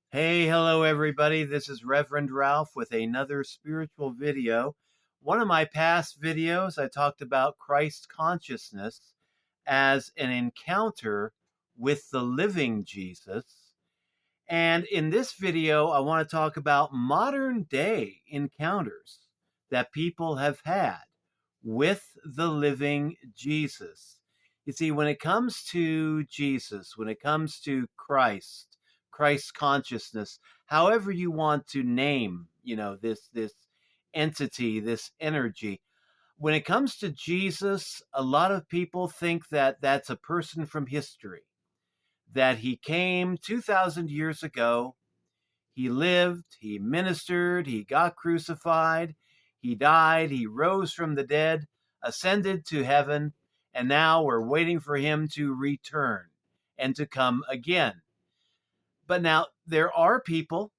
Hey, hello everybody. This is Reverend Ralph with another spiritual video. One of my past videos, I talked about Christ consciousness as an encounter with the living Jesus. And in this video, I want to talk about modern day encounters that people have had with the living Jesus. You see, when it comes to Jesus, when it comes to Christ consciousness, however you want to name, this entity, this energy, when it comes to Jesus, a lot of people think that that's a person from history, that he came 2,000 years ago. He lived, he ministered, he got crucified, he died, he rose from the dead, ascended to heaven, and now we're waiting for him to return and to come again. But now there are people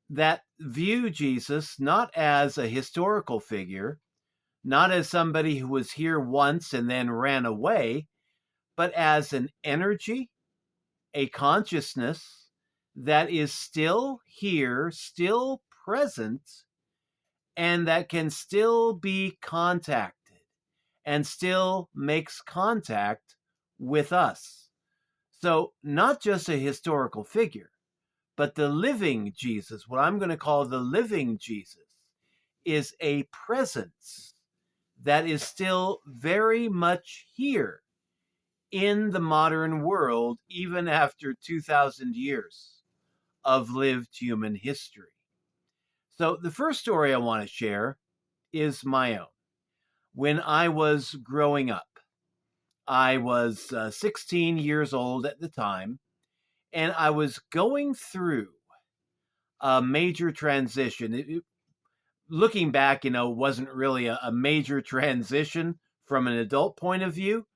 that view Jesus not as a historical figure, not as somebody who was here once and then ran away, but as an energy, a consciousness that is still here, still present, and that can still be contacted and still makes contact with us. So, not just a historical figure, but the living Jesus, what I'm going to call the living Jesus, is a presence that is still very much here in the modern world, even after 2,000 years of lived human history. So, the first story I want to share is my own. When I was growing up, I was 16 years old at the time, and I was going through a major transition. Looking back, wasn't really a major transition from an adult point of view.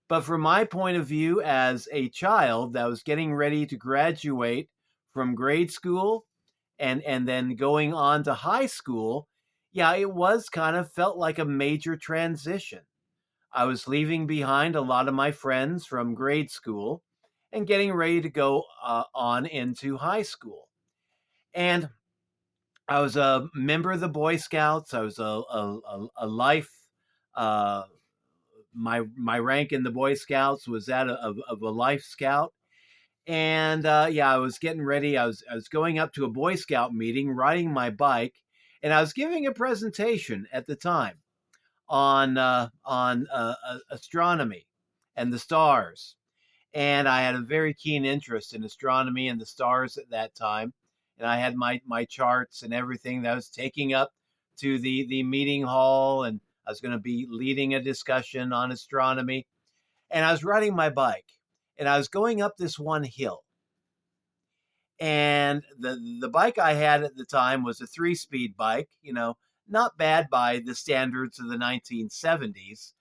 But from my point of view as a child that was getting ready to graduate from grade school and then going on to high school, yeah, it was kind of felt like a major transition. I was leaving behind a lot of my friends from grade school and getting ready to go on into high school. And I was a member of the Boy Scouts. I was a life. Uh, my rank in the Boy Scouts was that of a life scout. And yeah, I was getting ready. I was going up to a Boy Scout meeting, riding my bike, and I was giving a presentation at the time on astronomy and the stars. And I had a very keen interest in astronomy and the stars at that time. And I had my charts and everything that I was taking up to the meeting hall, and I was going to be leading a discussion on astronomy. And I was riding my bike, and I was going up this one hill. And the bike I had at the time was a 3-speed bike, not bad by the standards of the 1970s,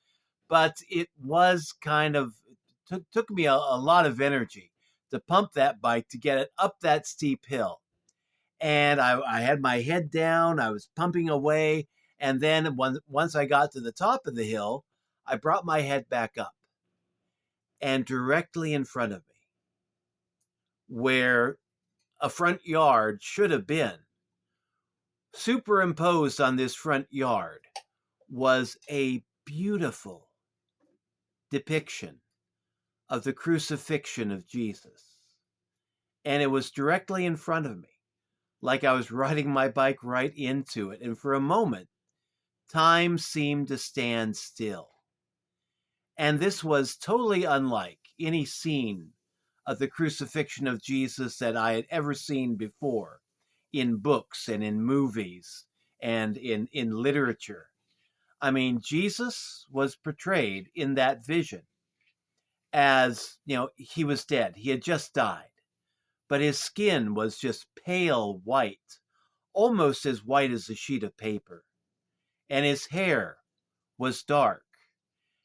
but it was kind of took me a lot of energy to pump that bike to get it up that steep hill. And I had my head down, I was pumping away, and then once I got to the top of the hill, I brought my head back up, and directly in front of me, where a front yard should have been, superimposed on this front yard was a beautiful depiction of the crucifixion of Jesus. And it was directly in front of me, like I was riding my bike right into it. And for a moment, time seemed to stand still. And this was totally unlike any scene of the crucifixion of Jesus that I had ever seen before in books and in movies and in literature. I mean, Jesus was portrayed in that vision as, he was dead. He had just died, but his skin was just pale white, almost as white as a sheet of paper. And his hair was dark.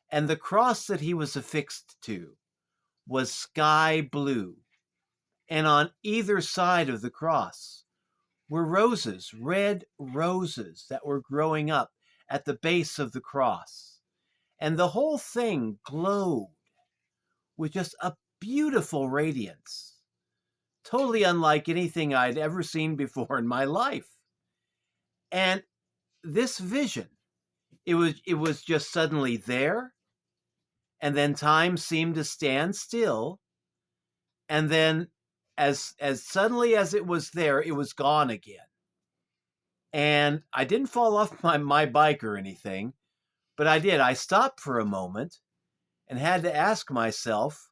And the cross that he was affixed to was sky blue. And on either side of the cross were roses, red roses that were growing up at the base of the cross. And the whole thing glowed with just a beautiful radiance, totally unlike anything I'd ever seen before in my life. And this vision, it was just suddenly there, and then time seemed to stand still, and then as suddenly as it was there, it was gone again. And I didn't fall off my bike or anything, but I did. I stopped for a moment and had to ask myself,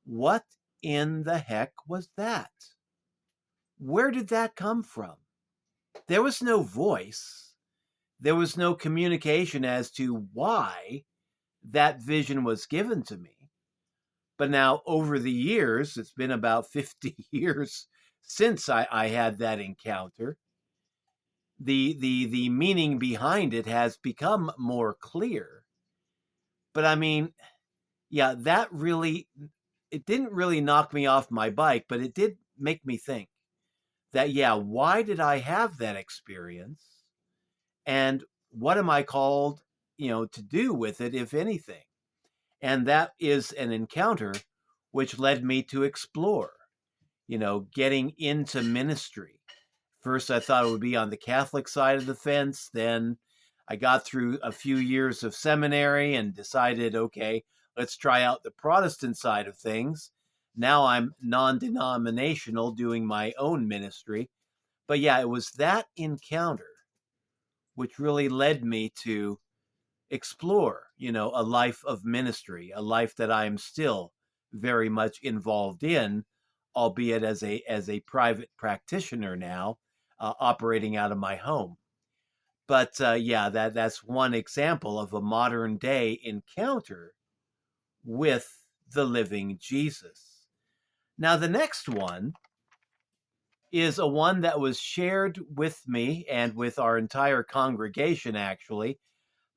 what in the heck was that? Where did that come from? There was no voice. There was no communication as to why that vision was given to me. But now, over the years, it's been about 50 years since I had that encounter. The meaning behind it has become more clear. But I mean, yeah, that really, it didn't really knock me off my bike, but it did make me think that, yeah, why did I have that experience? And what am I called, to do with it, if anything? And that is an encounter which led me to explore, getting into ministry. First, I thought it would be on the Catholic side of the fence. Then I got through a few years of seminary and decided, okay, let's try out the Protestant side of things. Now I'm non denominational doing my own ministry. But yeah, it was that encounter which really led me to explore, a life of ministry, a life that I am still very much involved in, albeit as a private practitioner now, operating out of my home. But yeah, that's one example of a modern day encounter with the living Jesus. Now, the next one is a one that was shared with me and with our entire congregation, actually.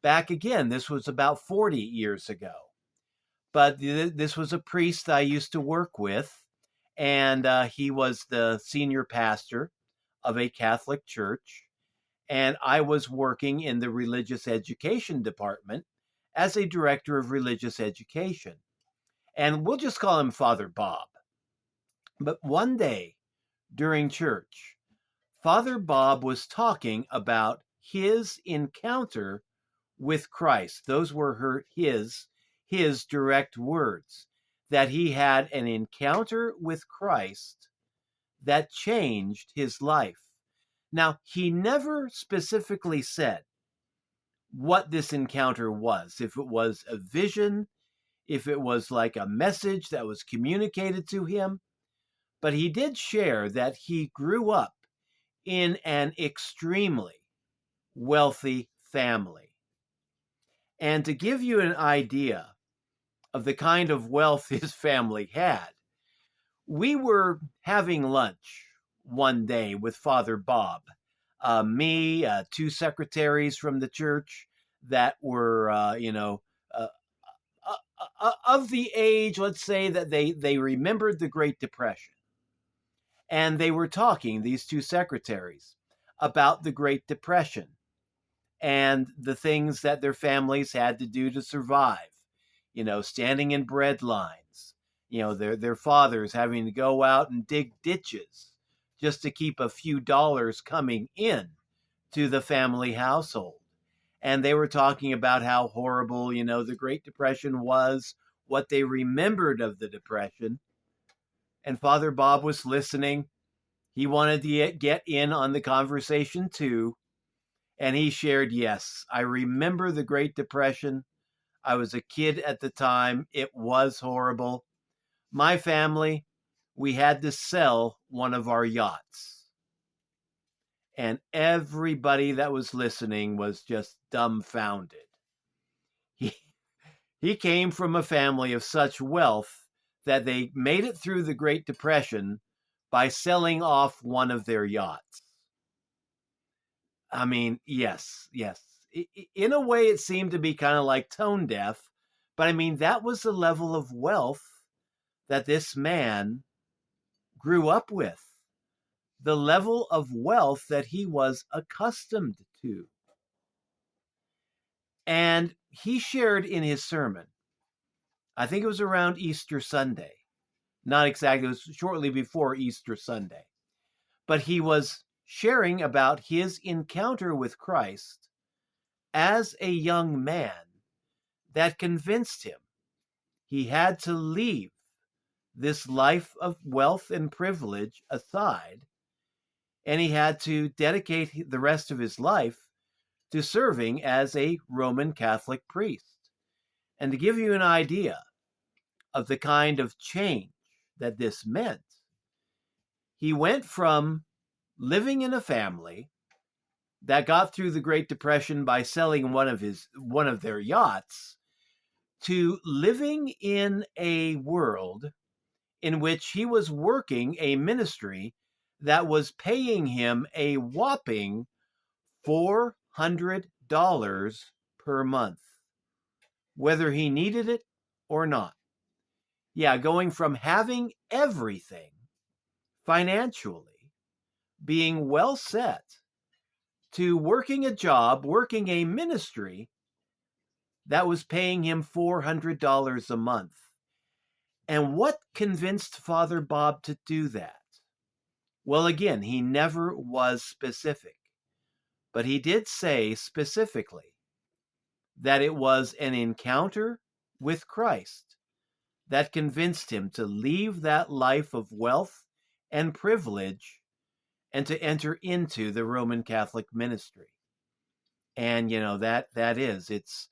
Back again, this was about 40 years ago. But this was a priest I used to work with, and he was the senior pastor of a Catholic church. And I was working in the religious education department as a director of religious education. And we'll just call him Father Bob. But one day during church, Father Bob was talking about his encounter with Christ. Those were his direct words, that he had an encounter with Christ that changed his life. Now, he never specifically said what this encounter was, if it was a vision, if it was like a message that was communicated to him, but he did share that he grew up in an extremely wealthy family. And to give you an idea of the kind of wealth his family had, we were having lunch one day with Father Bob. Me, two secretaries from the church that were, of the age, let's say, that they remembered the Great Depression. And they were talking, these two secretaries, about the Great Depression and the things that their families had to do to survive, standing in bread lines, their fathers having to go out and dig ditches just to keep a few dollars coming in to the family household. And they were talking about how horrible, the Great Depression was, what they remembered of the Depression. And Father Bob was listening. He wanted to get in on the conversation too. And he shared, yes, I remember the Great Depression. I was a kid at the time. It was horrible. My family, we had to sell one of our yachts. And everybody that was listening was just dumbfounded. He, he came from a family of such wealth that they made it through the Great Depression by selling off one of their yachts. I mean, yes, yes. In a way, it seemed to be kind of like tone deaf, but I mean, that was the level of wealth that this man grew up with, the level of wealth that he was accustomed to. And he shared in his sermon, I think it was around Easter Sunday, Not exactly, it was shortly before Easter Sunday. But he was sharing about his encounter with Christ as a young man that convinced him he had to leave this life of wealth and privilege aside, and he had to dedicate the rest of his life to serving as a Roman Catholic priest. And to give you an idea of the kind of change that this meant, he went from living in a family that got through the Great Depression by selling one of their yachts to living in a world in which he was working a ministry that was paying him a whopping $400 per month, whether he needed it or not. Yeah, going from having everything financially, being well set, to working a job, working a ministry that was paying him $400 a month. And what convinced Father Bob to do that? Well, again, he never was specific, but he did say specifically that it was an encounter with Christ that convinced him to leave that life of wealth and privilege and to enter into the Roman Catholic ministry. And it's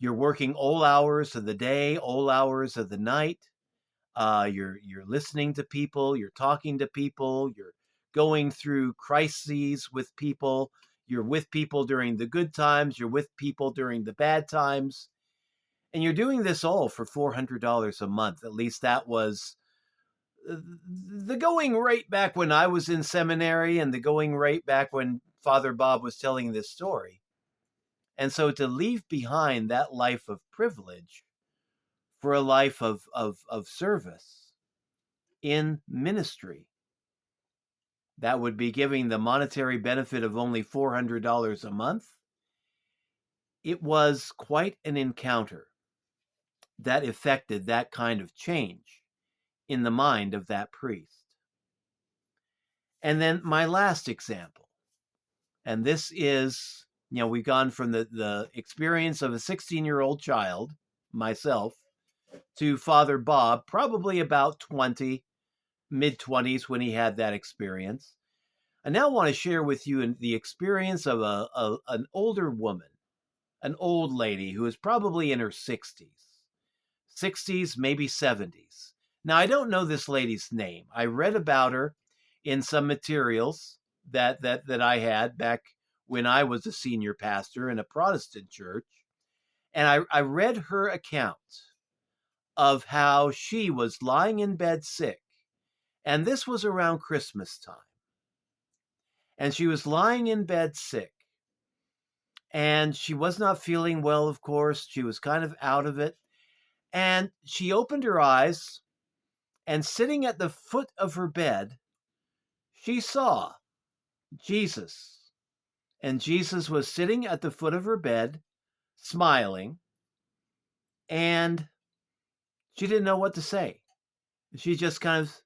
you're working all hours of the day, all hours of the night. You're listening to people, you're talking to people, you're going through crises with people. You're with people during the good times, you're with people during the bad times, and you're doing this all for $400 a month. At least that was the going rate back when I was in seminary, and the going rate back when Father Bob was telling this story. And so to leave behind that life of privilege for a life of service in ministry that would be giving the monetary benefit of only $400 a month, it was quite an encounter that effected that kind of change in the mind of that priest. And then my last example, and this is, we've gone from the experience of a 16-year-old child, myself, to Father Bob, probably about 20, mid-20s when he had that experience. I now want to share with you the experience of an older woman, an old lady who is probably in her 60s, maybe 70s. Now, I don't know this lady's name. I read about her in some materials that I had back when I was a senior pastor in a Protestant church. And I read her account of how she was lying in bed sick. And this was around Christmas time. And she was lying in bed sick. And she was not feeling well, of course. She was kind of out of it. And she opened her eyes, and sitting at the foot of her bed, she saw Jesus. And Jesus was sitting at the foot of her bed, smiling. And she didn't know what to say. She just kind of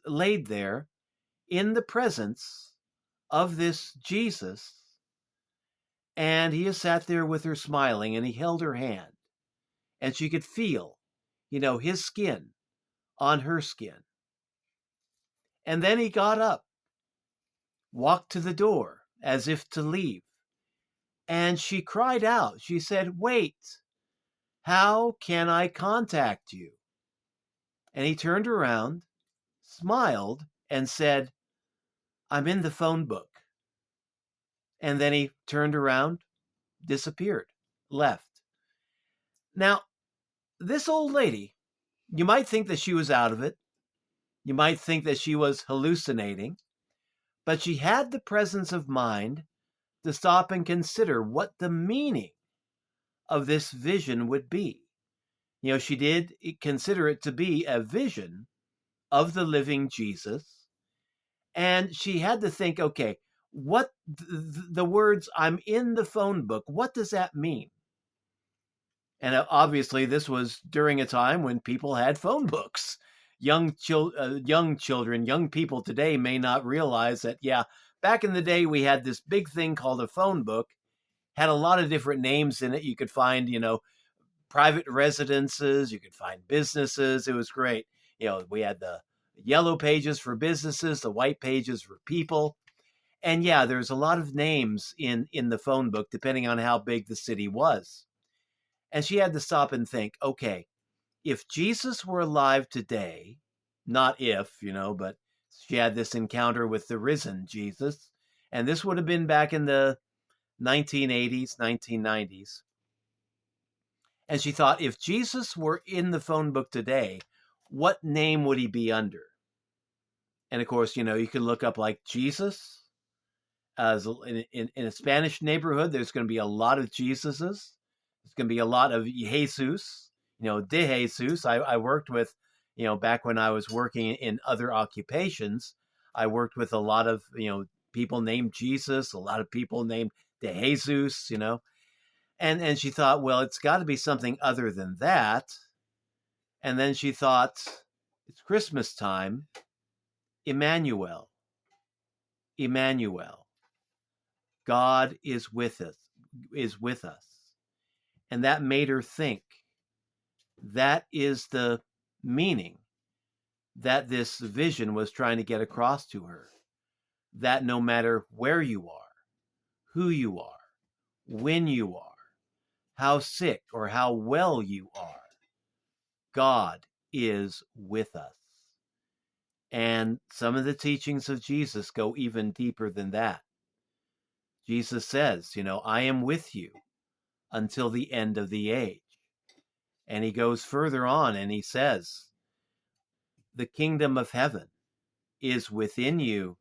laid there in the presence of this Jesus. And he just sat there with her smiling, and he held her hand. And she could feel, his skin on her skin. And then he got up, walked to the door as if to leave. And she cried out. She said, "Wait, how can I contact you?" And he turned around, smiled, and said, "I'm in the phone book." And then he turned around, disappeared, left. Now, this old lady, you might think that she was out of it. You might think that she was hallucinating, but she had the presence of mind to stop and consider what the meaning of this vision would be. She did consider it to be a vision of the living Jesus. And she had to think, okay, what the words, "I'm in the phone book," what does that mean? And obviously, this was during a time when people had phone books. young children, young people today may not realize that, yeah, back in the day we had this big thing called a phone book, had a lot of different names in it. You could find, private residences, you could find businesses. It was great. We had the yellow pages for businesses, the white pages for people. And yeah, there's a lot of names in the phone book depending on how big the city was. And she had to stop and think, okay, if Jesus were alive today, not if, but she had this encounter with the risen Jesus, and this would have been back in the 1980s, 1990s. And she thought, if Jesus were in the phone book today, what name would he be under? And of course, you can look up like Jesus. As in a Spanish neighborhood, there's going to be a lot of Jesuses. There's going to be a lot of Jesus, de Jesus. I worked with, back when I was working in other occupations, I worked with a lot of, people named Jesus, a lot of people named de Jesus, And she thought, well, it's got to be something other than that. And then she thought, it's Christmas time. Emmanuel. Emmanuel. God is with us, And that made her think. That is the meaning that this vision was trying to get across to her. That no matter where you are, who you are, when you are, how sick or how well you are, God is with us. And some of the teachings of Jesus go even deeper than that. Jesus says, I am with you until the end of the age. And he goes further on and he says, the kingdom of heaven is within you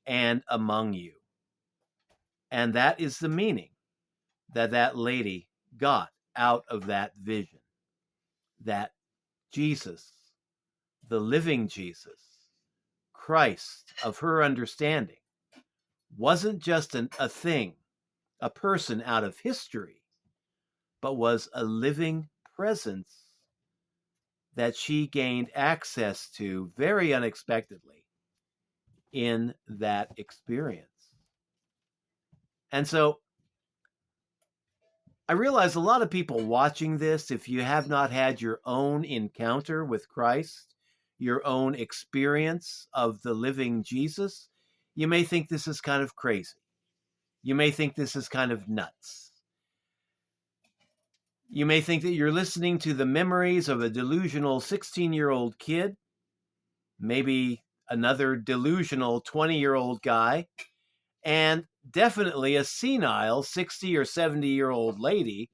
and among you. And that is the meaning that lady got out of that vision. That Jesus, the living Jesus, Christ of her understanding, wasn't just a thing, a person out of history, but was a living presence that she gained access to very unexpectedly in that experience. And so I realize a lot of people watching this, if you have not had your own encounter with Christ, your own experience of the living Jesus, you may think this is kind of crazy. You may think this is kind of nuts. You may think that you're listening to the memories of a delusional 16-year-old kid, maybe another delusional 20-year-old guy, and definitely a senile 60 or 70-year-old lady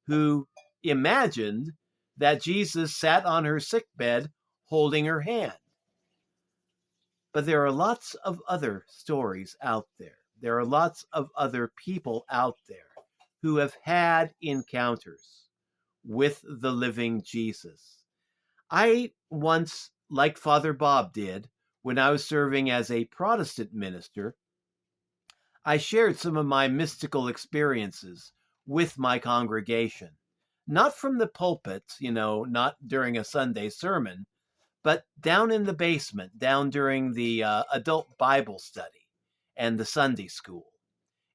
who imagined that Jesus sat on her sickbed holding her hand. But there are lots of other stories out there. There are lots of other people out there who have had encounters with the living Jesus. I once, like Father Bob did, when I was serving as a Protestant minister, I shared some of my mystical experiences with my congregation. Not from the pulpit, not during a Sunday sermon, but down in the basement, down during the adult Bible study and the Sunday school.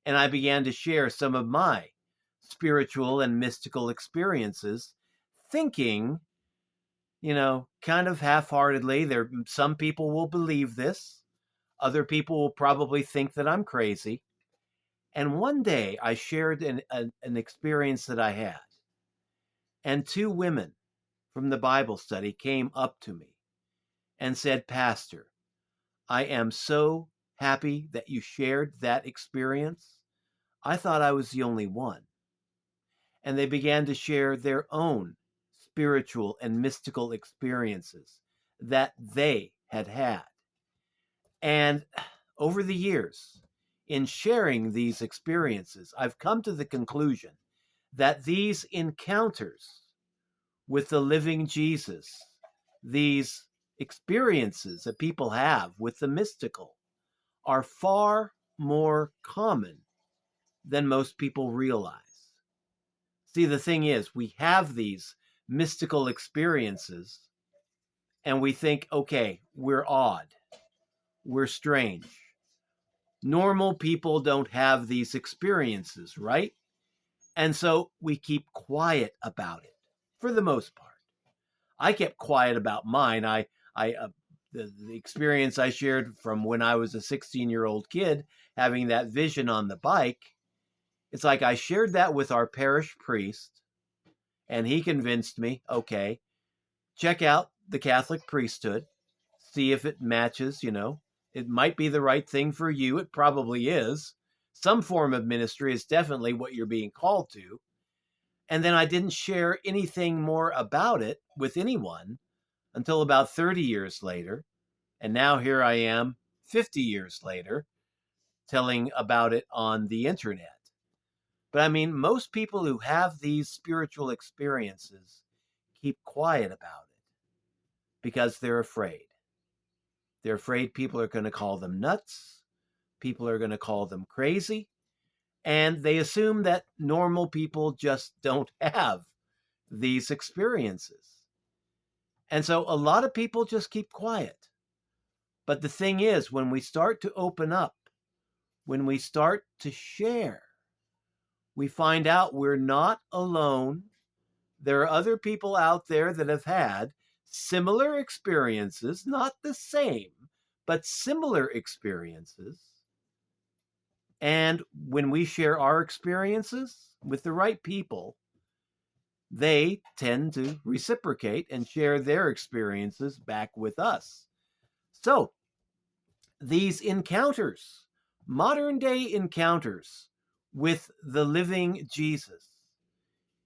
And I began to share some of my spiritual and mystical experiences, thinking, kind of half-heartedly, some people will believe this. Other people will probably think that I'm crazy. And one day I shared an experience that I had. And two women from the Bible study came up to me and said, Pastor, I am so happy that you shared that experience. I thought I was the only one. And they began to share their own spiritual and mystical experiences that they had had. And over the years, in sharing these experiences, I've come to the conclusion that these encounters with the living Jesus, these experiences that people have with the mystical, are far more common than most people realize. See, the thing is, we have these mystical experiences, and we think, okay, we're odd, we're strange. Normal people don't have these experiences, right? And so we keep quiet about it for the most part. I kept quiet about mine. The experience I shared from when I was a 16-year-old kid having that vision on the bike. It's like I shared that with our parish priest, and he convinced me, okay, check out the Catholic priesthood, see if it matches, It might be the right thing for you. It probably is. Some form of ministry is definitely what you're being called to. And then I didn't share anything more about it with anyone until about 30 years later. And now here I am, 50 years later, telling about it on the internet. But I mean, most people who have these spiritual experiences keep quiet about it because they're afraid. They're afraid people are going to call them nuts. People are going to call them crazy. And they assume that normal people just don't have these experiences. And so a lot of people just keep quiet. But the thing is, when we start to open up, when we start to share, we find out we're not alone. There are other people out there that have had similar experiences, not the same, but similar experiences. And when we share our experiences with the right people, they tend to reciprocate and share their experiences back with us. So, these encounters, modern day encounters with the living Jesus,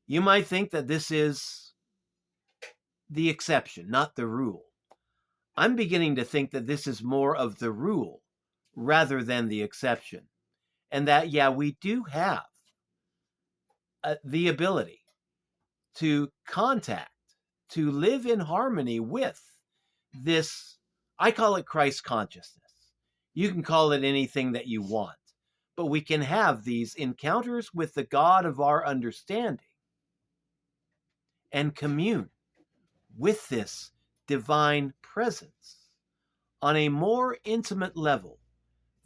you might think that this is the exception, not the rule. I'm beginning to think that this is more of the rule rather than the exception. And that, yeah, we do have the ability to contact, to live in harmony with this, I call it Christ consciousness. You can call it anything that you want, but we can have these encounters with the God of our understanding and commune with this divine presence on a more intimate level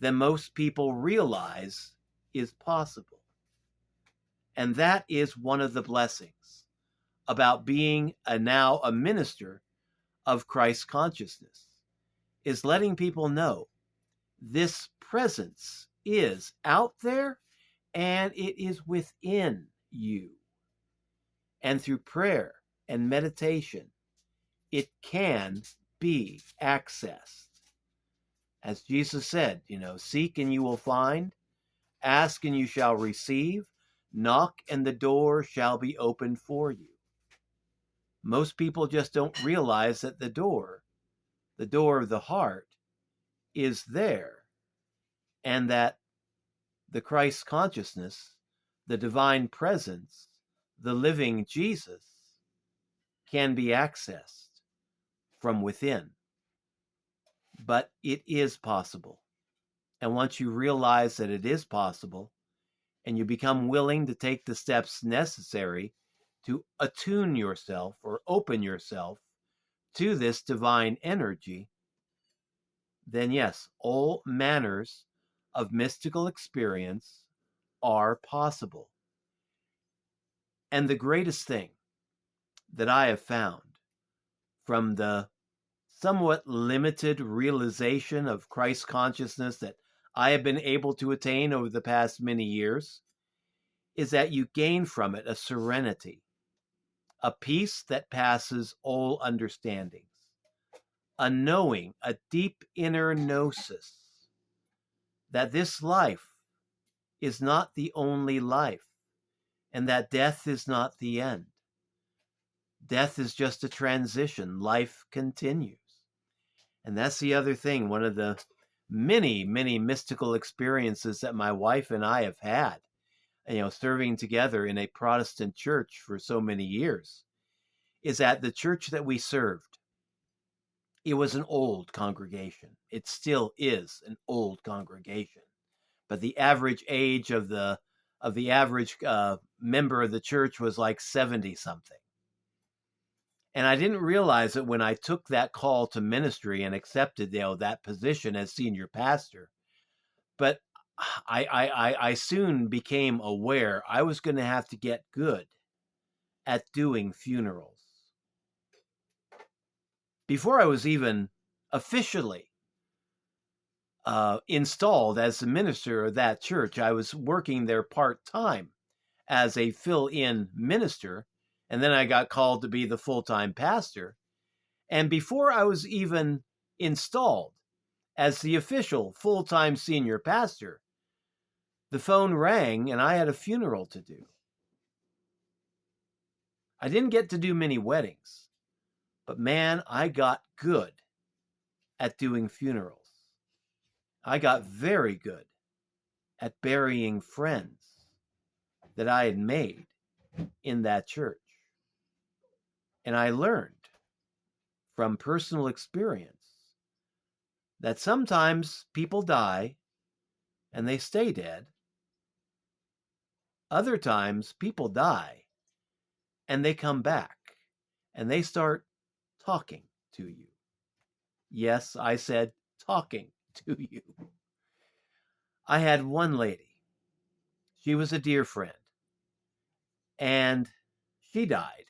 than most people realize is possible. And that is one of the blessings about being now a minister of Christ consciousness, is letting people know this presence is out there and it is within you. And through prayer and meditation, it can be accessed. As Jesus said, seek and you will find, ask and you shall receive, knock and the door shall be opened for you. Most people just don't realize that the door of the heart, is there, and that the Christ consciousness, the divine presence, the living Jesus, can be accessed from within. But it is possible. And once you realize that it is possible, and you become willing to take the steps necessary to attune yourself or open yourself to this divine energy, then yes, all manners of mystical experience are possible. And the greatest thing that I have found from the somewhat limited realization of Christ consciousness that I have been able to attain over the past many years is that you gain from it a serenity, a peace that passes all understandings, a knowing, a deep inner gnosis that this life is not the only life and that death is not the end. Death is just a transition. Life continues. And that's the other thing. One of the many, many mystical experiences that my wife and I have had, serving together in a Protestant church for so many years, is that the church that we served, it was an old congregation. It still is an old congregation. But the average age of the average member of the church was like 70 something. And I didn't realize it when I took that call to ministry and accepted, that position as senior pastor. But I soon became aware I was going to have to get good at doing funerals. Before I was even officially installed as the minister of that church, I was working there part-time as a fill-in minister, and then I got called to be the full-time pastor. And before I was even installed as the official full-time senior pastor, the phone rang and I had a funeral to do. I didn't get to do many weddings, but man, I got good at doing funerals. I got very good at burying friends that I had made in that church. And I learned from personal experience that sometimes people die and they stay dead. Other times people die and they come back and they start talking to you. Yes, I said talking to you. I had one lady. She was a dear friend. And she died.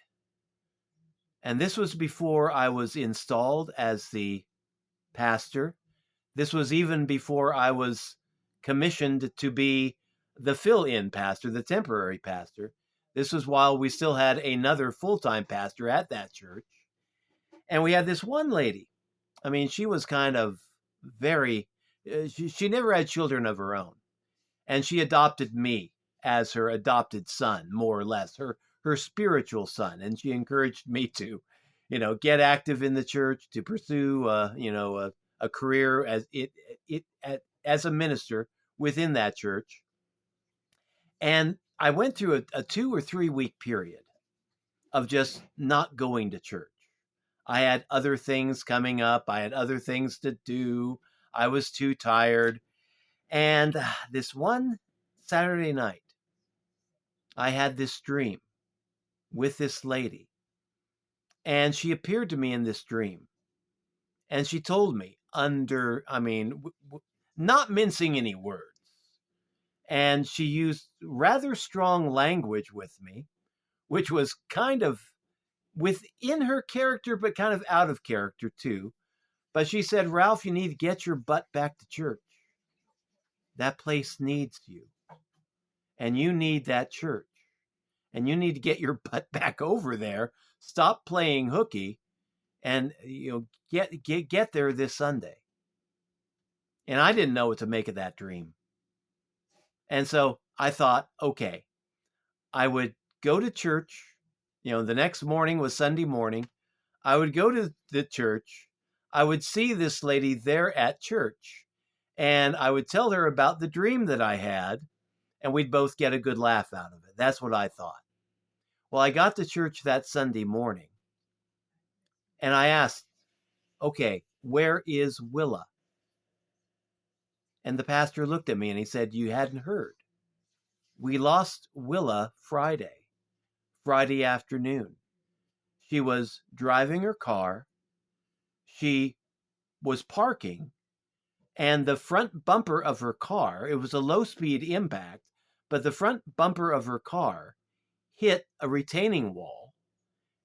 And this was before I was installed as the pastor. This was even before I was commissioned to be the fill-in pastor, the temporary pastor. This was while we still had another full-time pastor at that church. And we had this one lady. I mean, she was kind of very, she never had children of her own. And she adopted me as her adopted son, more or less, her spiritual son. And she encouraged me to, get active in the church, to pursue, a career as a minister within that church. And I went through a 2 or 3 week period of just not going to church. I had other things coming up. I had other things to do. I was too tired. And this one Saturday night, I had this dream with this lady. And she appeared to me in this dream. And she told me not mincing any words. And she used rather strong language with me, which was kind of within her character, but kind of out of character too. But she said, Ralph, you need to get your butt back to church. That place needs you. And you need that church. And you need to get your butt back over there. Stop playing hooky and get there this Sunday. And I didn't know what to make of that dream. And so I thought, okay, I would go to church. The next morning was Sunday morning. I would go to the church. I would see this lady there at church. And I would tell her about the dream that I had. And we'd both get a good laugh out of it. That's what I thought. Well, I got to church that Sunday morning. And I asked, okay, where is Willa? And the pastor looked at me and he said, you hadn't heard. We lost Willa Friday afternoon. She was driving her car. She was parking, and the front bumper of her car, it was a low-speed impact, but the front bumper of her car hit a retaining wall,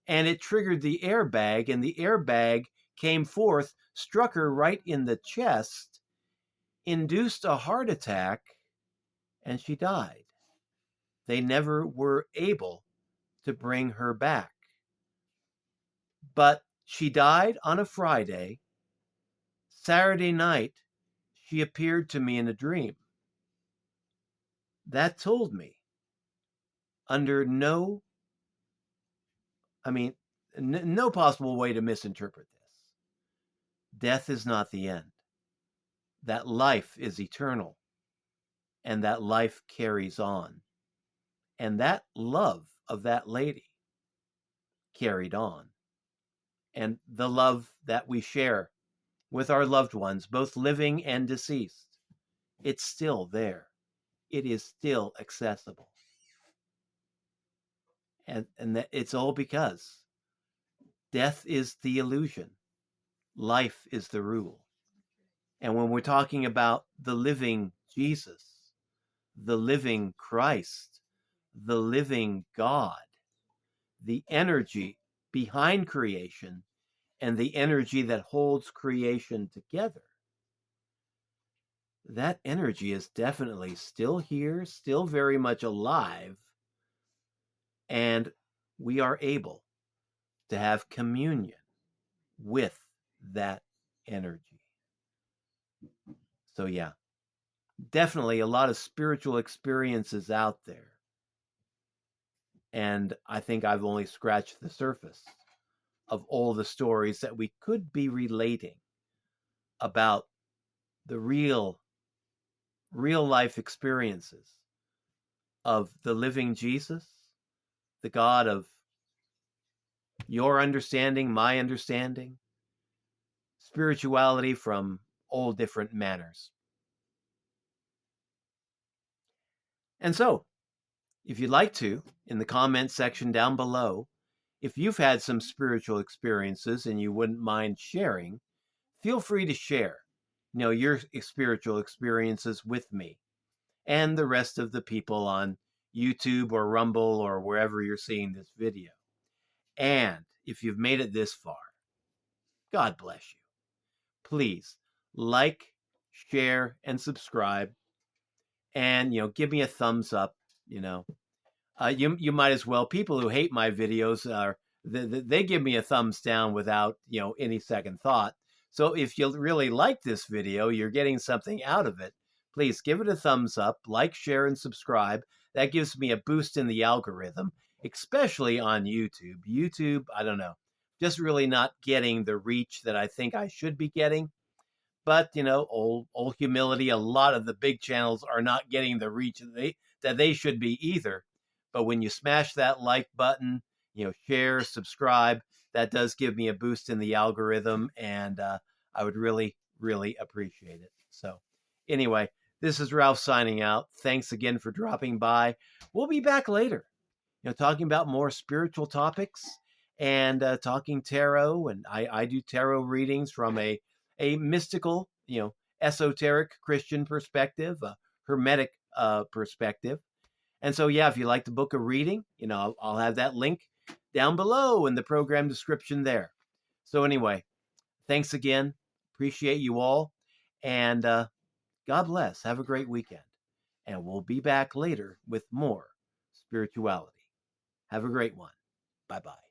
and it triggered the airbag, and the airbag came forth, struck her right in the chest, induced a heart attack, and she died. They never were able to bring her back. But she died on a Friday. Saturday night, she appeared to me in a dream. That told me, under no possible way to misinterpret this, death is not the end. That life is eternal, and that life carries on. And that love of that lady carried on. And the love that we share with our loved ones, both living and deceased, it's still there. It is still accessible. And that it's all because Death is the illusion. Life is the rule. And when we're talking about the living Jesus, the living Christ, the living God, the energy behind creation, and the energy that holds creation together, that energy is definitely still here, still very much alive, and we are able to have communion with that energy. So, yeah, definitely a lot of spiritual experiences out there. And I think I've only scratched the surface of all the stories that we could be relating about the real life experiences of the living Jesus, the God of your understanding, my understanding, spirituality from all different manners. And so, if you'd like to, in the comment section down below, if you've had some spiritual experiences and you wouldn't mind sharing, feel free to share, your spiritual experiences with me and the rest of the people on YouTube or Rumble or wherever you're seeing this video. And if you've made it this far, God bless you. Please like, share, and subscribe, and give me a thumbs up. You might as well. People who hate my videos are they give me a thumbs down without any second thought. So if you really like this video, you're getting something out of it. Please give it a thumbs up, like, share, and subscribe. That gives me a boost in the algorithm, especially on YouTube. YouTube, I don't know, just really not getting the reach that I think I should be getting. But old humility. A lot of the big channels are not getting the reach that they should be either. But when you smash that like button, share, subscribe, that does give me a boost in the algorithm, and I would really, really appreciate it. So, anyway, this is Ralph signing out. Thanks again for dropping by. We'll be back later, talking about more spiritual topics and talking tarot. And I do tarot readings from a mystical, esoteric Christian perspective, a hermetic perspective. And so, yeah, if you like to book a reading, I'll have that link down below in the program description there. So anyway, thanks again. Appreciate you all. And God bless. Have a great weekend. And we'll be back later with more spirituality. Have a great one. Bye-bye.